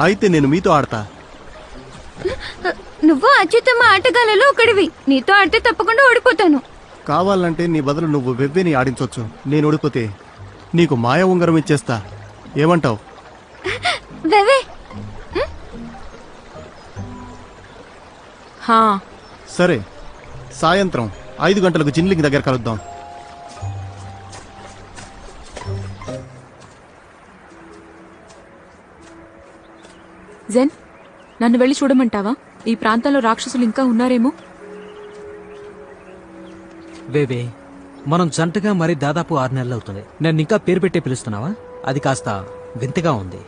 అయితే నేను మీతో ఆడతా. నువ్వు అత్యుత్తమ ఆటగాళ్ళలో ఒకడివి. నీతో ఆడితే తప్పకుండా ఓడిపోతాను. కావాలంటే నీ బదులు నువ్వు వెవ్వేని ఆడించొచ్చు. నేను ఓడిపోతే నీకు మాయ ఉంగరం ఇచ్చేస్తా. ఏమంటావు? వెవే సరే, సాయంత్రం 5 గంటలకు జిన్లింగ్ దగ్గర కలుద్దాం. జెన్, నన్ను వెళ్ళి చూడమంటావా? ఈ ప్రాంతంలో రాక్షసులు ఇంకా ఉన్నారేమో. వేవే, మనం జంటగా మరి దాదాపు 6 నెలలు అవుతుంది. నన్ను ఇంకా పేరు పెట్టే పిలుస్తున్నావా? అది కాస్త వింతగా ఉంది.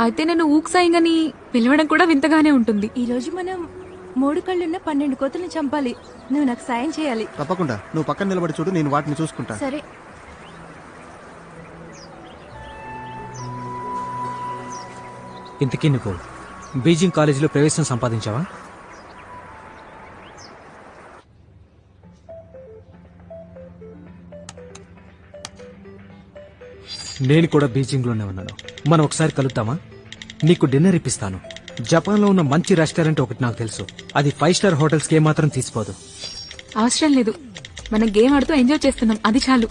అయితే నన్ను ఊక్సాయింగని పిలవడం కూడా వింతగానే ఉంటుంది. ఈ రోజు మనం 3 కళ్ళున్న 12 కోతులను చంపాలి. నువ్వు నాకు సాయం చేయాలి. తప్పకుండా. నువ్వు పక్కన నిలబడి చూడు, నేను వాటిని చూసుకుంటా. సరే. ఇంతకీ నువ్వు బీజింగ్ కాలేజీలో ప్రవేశం సంపాదించావా? నేను కూడా బీజింగ్లోనే ఉన్నాను. మనం ఒకసారి కలుద్దామా? నీకు డిన్నర్ ఇప్పిస్తాను. జపాన్లో ఉన్న మంచి రెస్టారెంట్ ఒకటి నాకు తెలుసు. అది 5 స్టార్ హోటల్స్కి ఏమాత్రం తీసిపోదు. అవసరం లేదు, మనం గేమ్ ఆడుతూ ఎంజాయ్ చేస్తున్నాం, అది చాలు.